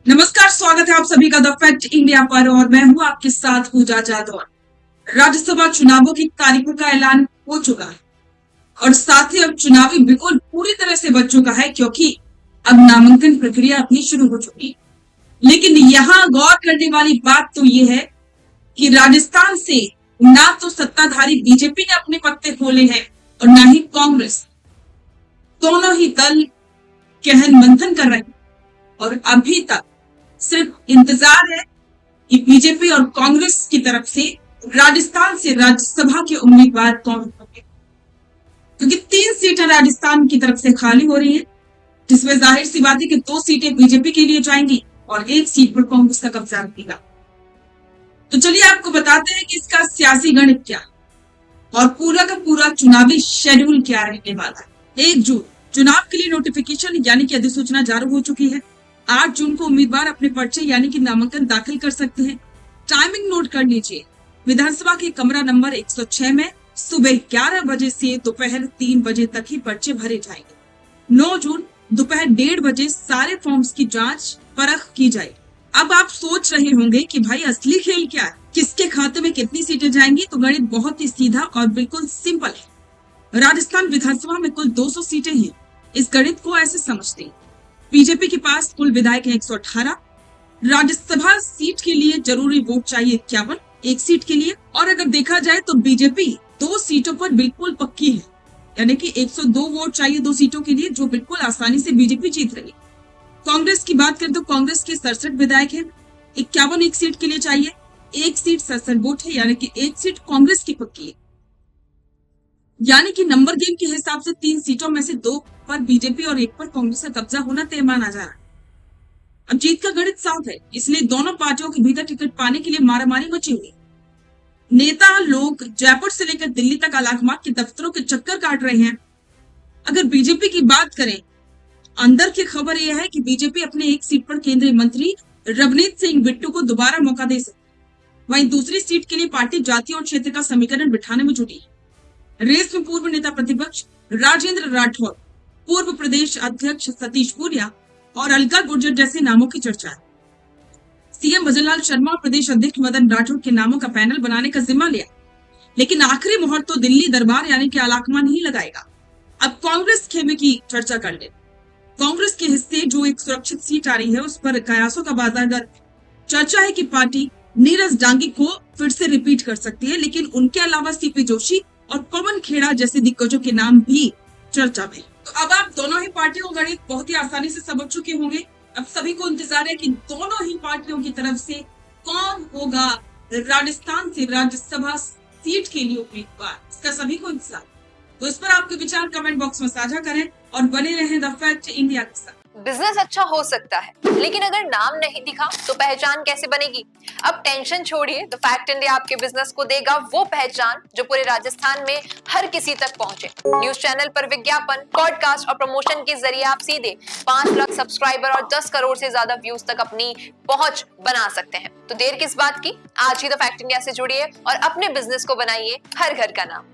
नमस्कार, स्वागत है आप सभी का द फैक्ट इंडिया पर और मैं हूं आपके साथ पूजा जादौर। राज्यसभा चुनावों की तारीखों का ऐलान हो चुका है और साथ ही अब चुनावी बिगुल पूरी तरह से बच चुका है क्योंकि अब नामांकन प्रक्रिया अपनी शुरू हो चुकी है। लेकिन यहाँ गौर करने वाली बात तो ये है कि राजस्थान से ना तो सत्ताधारी बीजेपी ने अपने पत्ते खोले हैं और ना ही कांग्रेस। दोनों ही दल गहन मंथन कर रहे हैं और अभी तक सिर्फ इंतजार है कि बीजेपी और कांग्रेस की तरफ से राजस्थान से राज्यसभा के उम्मीदवार कौन होंगे, क्योंकि 3 सीटें राजस्थान की तरफ से खाली हो रही हैं, जिसमें जाहिर सी बात है कि 2 सीटें बीजेपी के लिए जाएंगी और 1 सीट पर कांग्रेस का कब्जा रहेगा। तो चलिए आपको बताते हैं कि इसका सियासी गणित क्या और पूरा का पूरा चुनावी शेड्यूल क्या रहने वाला है। 1 जून चुनाव के लिए नोटिफिकेशन यानी कि अधिसूचना जारी हो चुकी है। 8 जून को उम्मीदवार अपने पर्चे यानी कि नामांकन दाखिल कर सकते हैं। टाइमिंग नोट कर लीजिए। विधानसभा के कमरा नंबर 106 में सुबह 11 बजे से दोपहर 3 बजे तक ही पर्चे भरे जाएंगे। 9 जून दोपहर 1:30 बजे सारे फॉर्म्स की जांच परख की जाएगी। अब आप सोच रहे होंगे कि भाई असली खेल क्या है, किसके खाते में कितनी सीटें जाएंगी। तो गणित बहुत ही सीधा और बिल्कुल सिंपल है। राजस्थान विधानसभा में कुल 200 सीटें हैं। इस गणित को ऐसे समझते हैं, बीजेपी के पास कुल विधायक हैं 118। राज्यसभा सीट के लिए जरूरी वोट चाहिए 51 एक सीट के लिए। और अगर देखा जाए तो बीजेपी 2 सीटों पर बिल्कुल पक्की है, यानी कि 102 वोट चाहिए 2 सीटों के लिए, जो बिल्कुल आसानी से बीजेपी जीत रही। कांग्रेस की बात करें तो कांग्रेस के 67 विधायक हैं, 51 एक सीट के लिए चाहिए, 1 सीट 67 वोट है, यानी कि 1 सीट कांग्रेस की पक्की है। यानी कि नंबर गेम के हिसाब से 3 सीटों में से 2 पर बीजेपी और 1 पर कांग्रेस का कब्जा होना तय माना जा रहा है। अब जीत का गणित साफ है, इसलिए दोनों पार्टियों के भीतर टिकट पाने के लिए मारामारी मची हुई। नेता लोग जयपुर से लेकर दिल्ली तक अलाकमार्ग के दफ्तरों के चक्कर काट रहे हैं। अगर बीजेपी की बात करें, अंदर की खबर यह है कि बीजेपी अपने 1 सीट पर केंद्रीय मंत्री रवनीत सिंह बिट्टू को दोबारा मौका दे सकती। वहीं दूसरी सीट के लिए पार्टी जाति और क्षेत्र का समीकरण बिठाने में जुटी है। रेस में पूर्व नेता प्रतिपक्ष राजेंद्र राठौर, पूर्व प्रदेश अध्यक्ष सतीश पूनिया और अलका गुर्जर जैसे नामों की चर्चा है। सीएम भजनलाल शर्मा और प्रदेश अध्यक्ष मदन राठौर के नामों का पैनल बनाने का जिम्मा लिया, लेकिन आखिरी मुहूर्त तो दिल्ली दरबार यानी कि अलाकमा नहीं लगाएगा। अब कांग्रेस खेमे की चर्चा कर ले। कांग्रेस के हिस्से जो एक सुरक्षित सीट आ रही है, उस पर कयासों का बाजार गर्म है। चर्चा है कि पार्टी नीरज डांगी को फिर से रिपीट कर सकती है, लेकिन उनके अलावा सीपी जोशी और पवन खेड़ा जैसे दिग्गजों के नाम भी चर्चा में। तो अब आप दोनों ही पार्टियों का गणित बहुत ही आसानी से समझ चुके होंगे। अब सभी को इंतजार है कि दोनों ही पार्टियों की तरफ से कौन होगा राजस्थान से राज्यसभा सीट के लिए उम्मीदवार, इसका सभी को इंतजार। तो इस पर आपके विचार कमेंट बॉक्स में साझा करें और बने रहें द फैक्ट इंडिया के साथ। बिजनेस अच्छा हो सकता है, लेकिन अगर नाम नहीं दिखा तो पहचान कैसे बनेगी। अब टेंशन छोड़िए, द फैक्ट इंडिया आपके बिजनेस को देगा वो पहचान जो पूरे राजस्थान में हर किसी तक पहुंचे। न्यूज चैनल पर विज्ञापन, पॉडकास्ट और प्रमोशन के जरिए आप सीधे 5 लाख सब्सक्राइबर और 10 करोड़ से ज्यादा व्यूज तक अपनी पहुंच बना सकते हैं। तो देर किस बात की, आज ही द फैक्ट इंडिया से जुड़िए और अपने बिजनेस को बनाइए हर घर का नाम।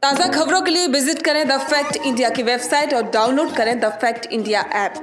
ताज़ा खबरों के लिए विजिट करें द फैक्ट इंडिया की वेबसाइट और डाउनलोड करें द फैक्ट इंडिया ऐप।